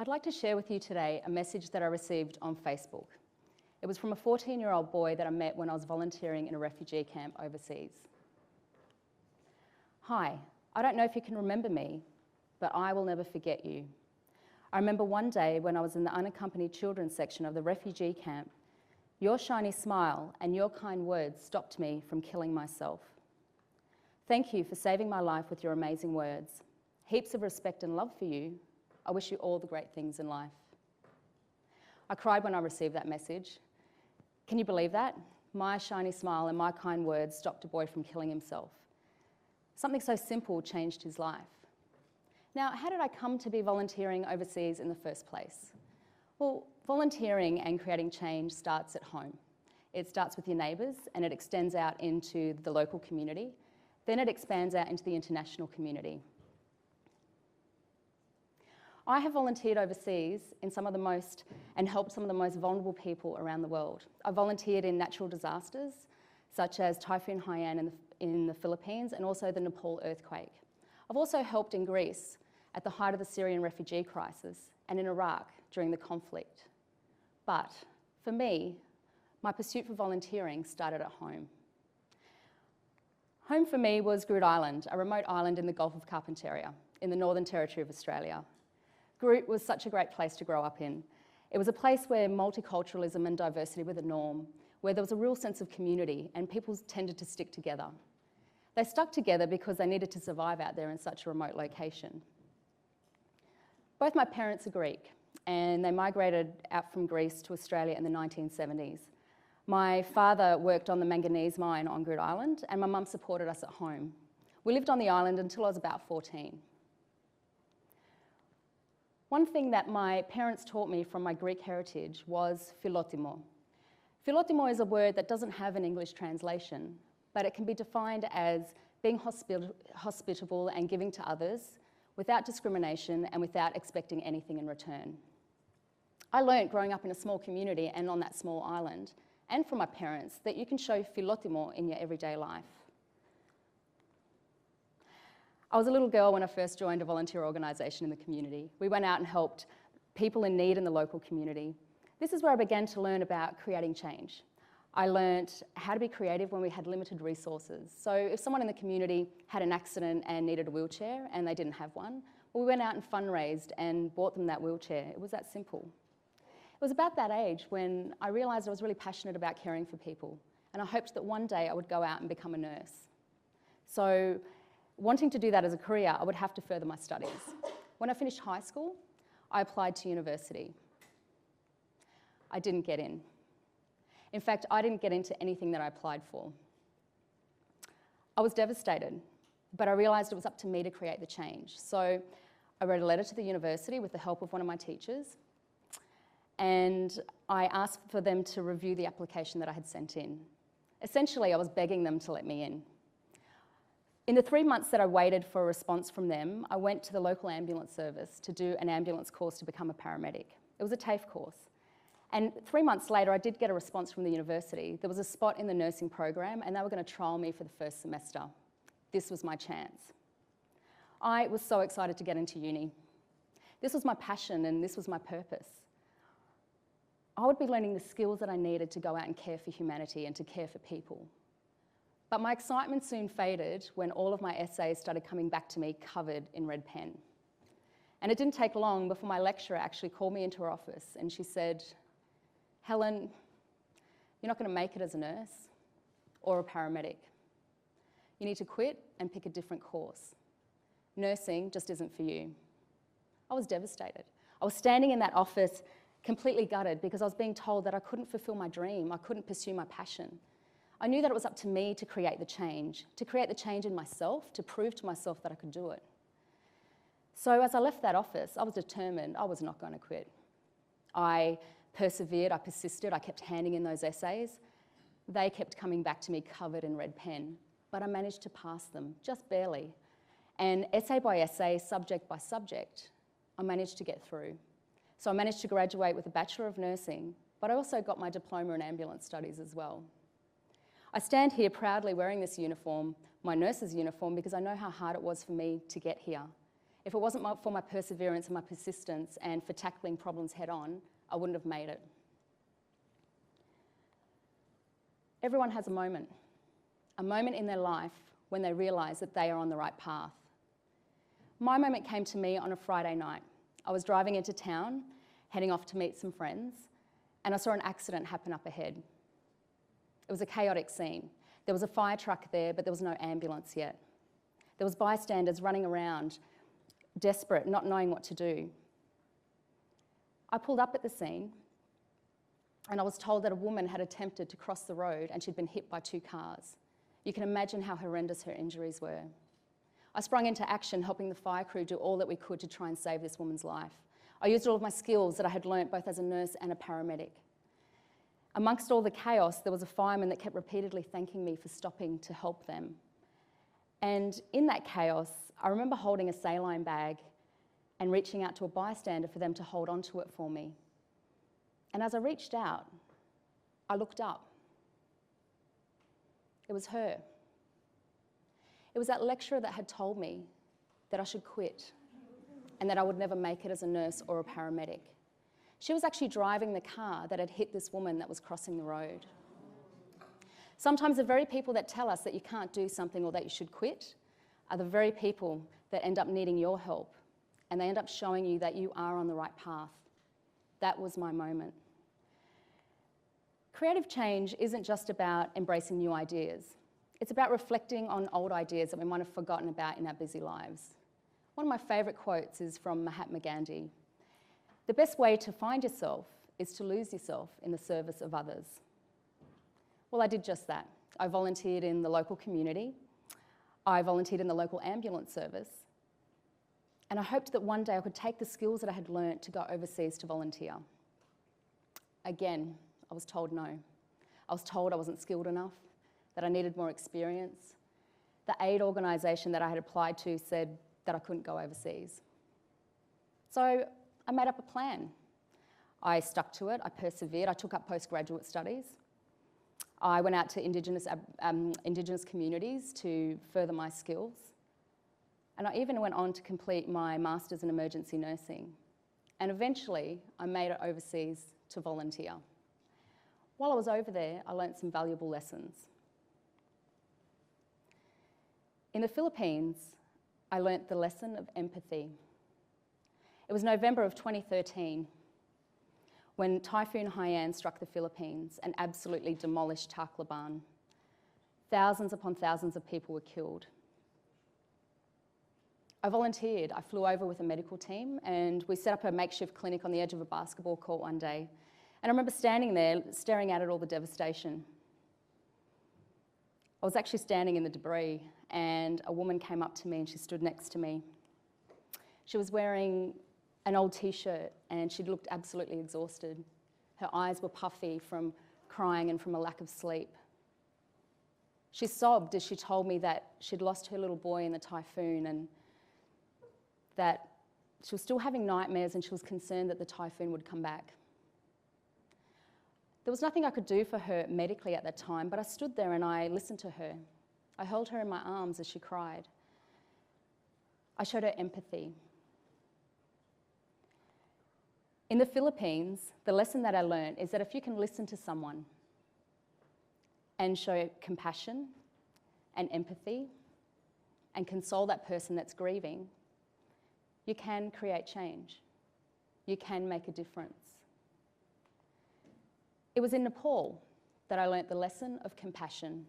I'd like to share with you today a message that I received on Facebook. It was from a 14-year-old boy that I met when I was volunteering in a refugee camp overseas. Hi, I don't know if you can remember me, but I will never forget you. I remember one day when I was in the unaccompanied children section of the refugee camp, your shiny smile and your kind words stopped me from killing myself. Thank you for saving my life with your amazing words. Heaps of respect and love for you. I wish you all the great things in life. I cried when I received that message. Can you believe that? My shiny smile and my kind words stopped a boy from killing himself. Something so simple changed his life. Now, how did I come to be volunteering overseas in the first place? Well, volunteering and creating change starts at home. It starts with your neighbours and it extends out into the local community. Then it expands out into the international community. I have volunteered overseas in and helped some of the most vulnerable people around the world. I volunteered in natural disasters, such as Typhoon Hyan in the Philippines and also the Nepal earthquake. I've also helped in Greece at the height of the Syrian Refugee crisis and in Iraq during the conflict. But for me, my pursuit for volunteering started at home. Home for me was Groote Eylandt, a remote island in the Gulf of Carpentaria in the Northern Territory of Australia. Groote was such a great place to grow up in. It was a place where multiculturalism and diversity were the norm, where there was a real sense of community and people tended to stick together. They stuck together because they needed to survive out there in such a remote location. Both my parents are Greek and they migrated out from Greece to Australia in the 1970s. My father worked on the manganese mine on Groote Eylandt and my mum supported us at home. We lived on the island until I was about 14. One thing that my parents taught me from my Greek heritage was philotimo. Philotimo is a word that doesn't have an English translation, but it can be defined as being hospitable and giving to others without discrimination and without expecting anything in return. I learnt growing up in a small community and on that small island, and from my parents, that you can show philotimo in your everyday life. I was a little girl when I first joined a volunteer organisation in the community. We went out and helped people in need in the local community. This is where I began to learn about creating change. I learnt how to be creative when we had limited resources. So if someone in the community had an accident and needed a wheelchair and they didn't have one, well, we went out and fundraised and bought them that wheelchair. It was that simple. It was about that age when I realised I was really passionate about caring for people, and I hoped that one day I would go out and become a nurse. So wanting to do that as a career, I would have to further my studies. When I finished high school, I applied to university. I didn't get in. In fact, I didn't get into anything that I applied for. I was devastated, but I realised it was up to me to create the change. So I wrote a letter to the university with the help of one of my teachers, and I asked for them to review the application that I had sent in. Essentially, I was begging them to let me in. In the 3 months that I waited for a response from them, I went to the local ambulance service to do an ambulance course to become a paramedic. It was a TAFE course. And 3 months later, I did get a response from the university. There was a spot in the nursing program and they were going to trial me for the first semester. This was my chance. I was so excited to get into uni. This was my passion and this was my purpose. I would be learning the skills that I needed to go out and care for humanity and to care for people. But my excitement soon faded when all of my essays started coming back to me covered in red pen. And it didn't take long before my lecturer actually called me into her office and she said, Helen, you're not going to make it as a nurse or a paramedic. You need to quit and pick a different course. Nursing just isn't for you. I was devastated. I was standing in that office completely gutted because I was being told that I couldn't fulfill my dream, I couldn't pursue my passion. I knew that it was up to me to create the change in myself, to prove to myself that I could do it. So as I left that office, I was determined I was not going to quit. I persevered, I persisted, I kept handing in those essays. They kept coming back to me covered in red pen, but I managed to pass them, just barely. And essay by essay, subject by subject, I managed to get through. So I managed to graduate with a Bachelor of Nursing, but I also got my diploma in ambulance studies as well. I stand here proudly wearing this uniform, my nurse's uniform, because I know how hard it was for me to get here. If it wasn't for my perseverance and my persistence and for tackling problems head on, I wouldn't have made it. Everyone has a moment in their life when they realise that they are on the right path. My moment came to me on a Friday night. I was driving into town, heading off to meet some friends, and I saw an accident happen up ahead. It was a chaotic scene. There was a fire truck there, but there was no ambulance yet. There was bystanders running around, desperate, not knowing what to do. I pulled up at the scene, and I was told that a woman had attempted to cross the road and she'd been hit by 2 cars. You can imagine how horrendous her injuries were. I sprung into action, helping the fire crew do all that we could to try and save this woman's life. I used all of my skills that I had learnt both as a nurse and a paramedic. Amongst all the chaos, there was a fireman that kept repeatedly thanking me for stopping to help them. And in that chaos, I remember holding a saline bag and reaching out to a bystander for them to hold onto it for me. And as I reached out, I looked up. It was her. It was that lecturer that had told me that I should quit and that I would never make it as a nurse or a paramedic. She was actually driving the car that had hit this woman that was crossing the road. Sometimes the very people that tell us that you can't do something or that you should quit are the very people that end up needing your help, and they end up showing you that you are on the right path. That was my moment. Creative change isn't just about embracing new ideas. It's about reflecting on old ideas that we might have forgotten about in our busy lives. One of my favourite quotes is from Mahatma Gandhi. The best way to find yourself is to lose yourself in the service of others. Well, I did just that. I volunteered in the local community. I volunteered in the local ambulance service. And I hoped that one day I could take the skills that I had learnt to go overseas to volunteer. Again, I was told no. I was told I wasn't skilled enough, that I needed more experience. The aid organisation that I had applied to said that I couldn't go overseas. So I made up a plan. I stuck to it, I persevered, I took up postgraduate studies. I went out to Indigenous communities to further my skills. And I even went on to complete my Masters in Emergency Nursing. And eventually, I made it overseas to volunteer. While I was over there, I learnt some valuable lessons. In the Philippines, I learnt the lesson of empathy. It was November of 2013 when Typhoon Hyan struck the Philippines and absolutely demolished Tacloban. Thousands upon thousands of people were killed. I volunteered. I flew over with a medical team and we set up a makeshift clinic on the edge of a basketball court one day. And I remember standing there, staring out at all the devastation. I was actually standing in the debris and a woman came up to me and she stood next to me. She was wearing an old t-shirt and she looked absolutely exhausted. Her eyes were puffy from crying and from a lack of sleep. She sobbed as she told me that she'd lost her little boy in the typhoon and that she was still having nightmares and she was concerned that the typhoon would come back. There was nothing I could do for her medically at that time, but I stood there and I listened to her. I held her in my arms as she cried. I showed her empathy. In the Philippines, the lesson that I learned is that if you can listen to someone and show compassion and empathy and console that person that's grieving, you can create change. You can make a difference. It was in Nepal that I learnt the lesson of compassion.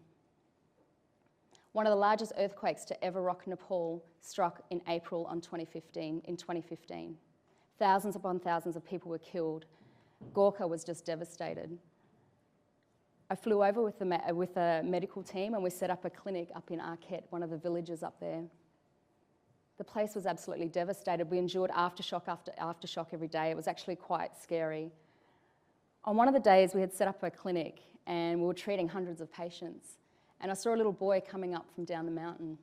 One of the largest earthquakes to ever rock Nepal struck in April in 2015. Thousands upon thousands of people were killed. Gorkha was just devastated. I flew over with a medical team and we set up a clinic up in Arket, one of the villages up there. The place was absolutely devastated. We endured aftershock after aftershock every day. It was actually quite scary. On one of the days, we had set up a clinic and we were treating hundreds of patients. And I saw a little boy coming up from down the mountain.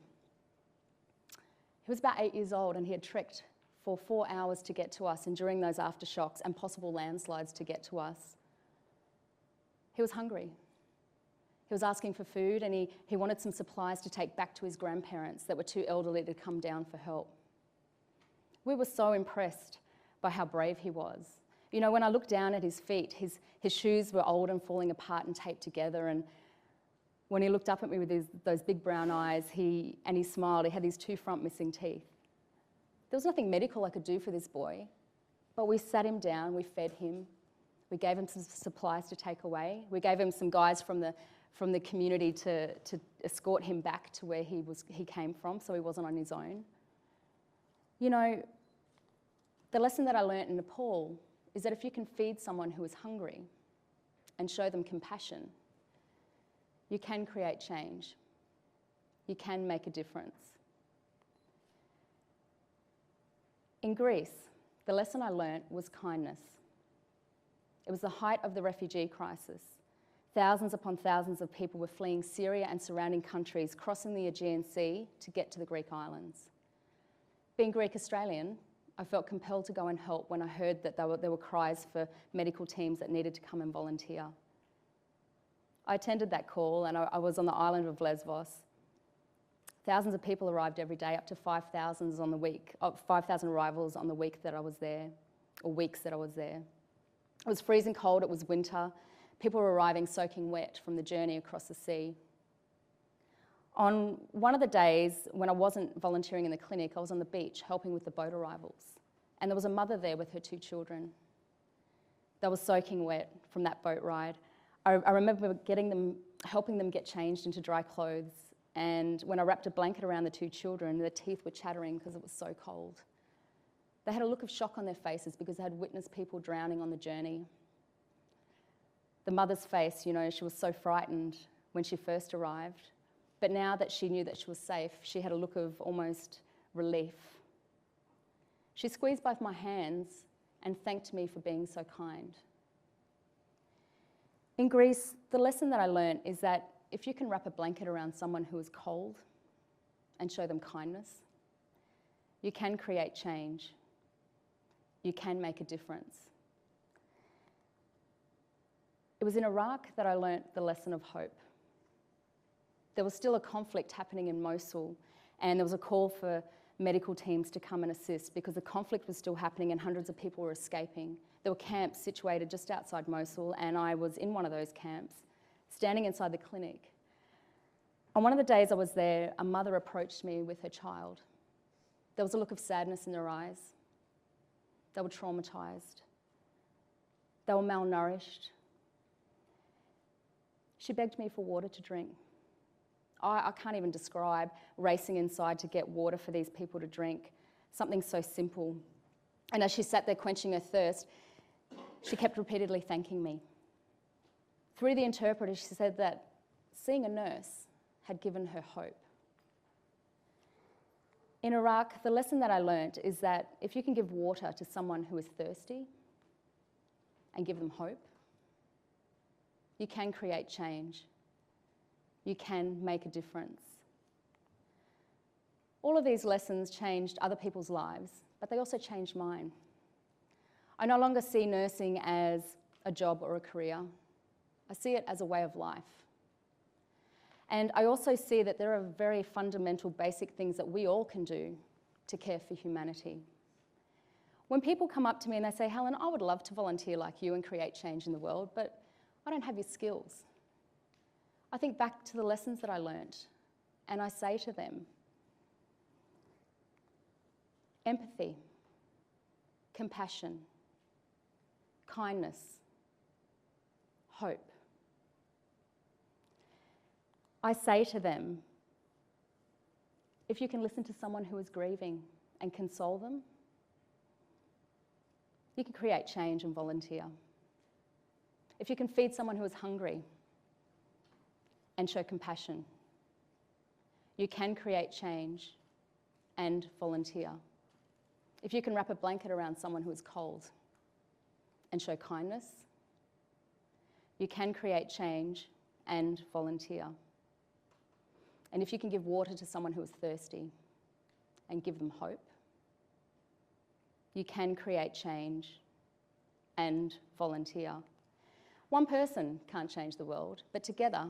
He was about 8 years old and he had trekked for 4 hours to get to us, enduring those aftershocks and possible landslides to get to us. He was hungry. He was asking for food and he wanted some supplies to take back to his grandparents that were too elderly to come down for help. We were so impressed by how brave he was. You know, when I looked down at his feet, his shoes were old and falling apart and taped together, and when he looked up at me with those big brown eyes, he smiled. He had these 2 front missing teeth. There was nothing medical I could do for this boy, but we sat him down, we fed him, we gave him some supplies to take away, we gave him some guys from the community to escort him back to where he came from, so he wasn't on his own. You know, the lesson that I learnt in Nepal is that if you can feed someone who is hungry and show them compassion, you can create change. You can make a difference. In Greece, the lesson I learnt was kindness. It was the height of the refugee crisis. Thousands upon thousands of people were fleeing Syria and surrounding countries, crossing the Aegean Sea to get to the Greek islands. Being Greek Australian, I felt compelled to go and help when I heard that there were cries for medical teams that needed to come and volunteer. I attended that call, and I was on the island of Lesbos. Thousands of people arrived every day, up to 5,000 on the week, 5,000 arrivals on the week that I was there, or weeks that I was there. It was freezing cold, it was winter. People were arriving soaking wet from the journey across the sea. On one of the days when I wasn't volunteering in the clinic, I was on the beach helping with the boat arrivals. And there was a mother there with her 2 children. They were soaking wet from that boat ride. I remember helping them get changed into dry clothes. And when I wrapped a blanket around the 2 children, their teeth were chattering because it was so cold. They had a look of shock on their faces because they had witnessed people drowning on the journey. The mother's face, you know, she was so frightened when she first arrived. But now that she knew that she was safe, she had a look of almost relief. She squeezed both my hands and thanked me for being so kind. In Greece, the lesson that I learnt is that if you can wrap a blanket around someone who is cold and show them kindness, you can create change. You can make a difference. It was in Iraq that I learnt the lesson of hope. There was still a conflict happening in Mosul, and there was a call for medical teams to come and assist because the conflict was still happening and hundreds of people were escaping. There were camps situated just outside Mosul, and I was in one of those camps, standing inside the clinic. On one of the days I was there, a mother approached me with her child. There was a look of sadness in their eyes. They were traumatised. They were malnourished. She begged me for water to drink. I can't even describe racing inside to get water for these people to drink, something so simple. And as she sat there quenching her thirst, she kept repeatedly thanking me. Through the interpreter, she said that seeing a nurse had given her hope. In Iraq, the lesson that I learnt is that if you can give water to someone who is thirsty and give them hope, you can create change. You can make a difference. All of these lessons changed other people's lives, but they also changed mine. I no longer see nursing as a job or a career. I see it as a way of life. And I also see that there are very fundamental, basic things that we all can do to care for humanity. When people come up to me and they say, Helen, I would love to volunteer like you and create change in the world, but I don't have your skills. I think back to the lessons that I learnt, and I say to them, empathy, compassion, kindness, hope. I say to them, if you can listen to someone who is grieving and console them, you can create change and volunteer. If you can feed someone who is hungry and show compassion, you can create change and volunteer. If you can wrap a blanket around someone who is cold and show kindness, you can create change and volunteer. And if you can give water to someone who is thirsty and give them hope, you can create change and volunteer. One person can't change the world, but together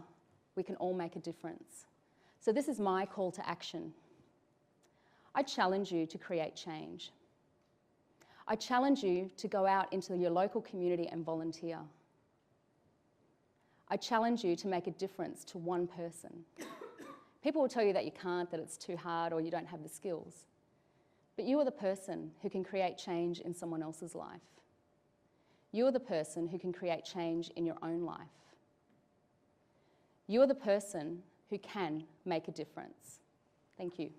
we can all make a difference. So this is my call to action. I challenge you to create change. I challenge you to go out into your local community and volunteer. I challenge you to make a difference to one person. People will tell you that you can't, that it's too hard, or you don't have the skills. But you are the person who can create change in someone else's life. You are the person who can create change in your own life. You are the person who can make a difference. Thank you.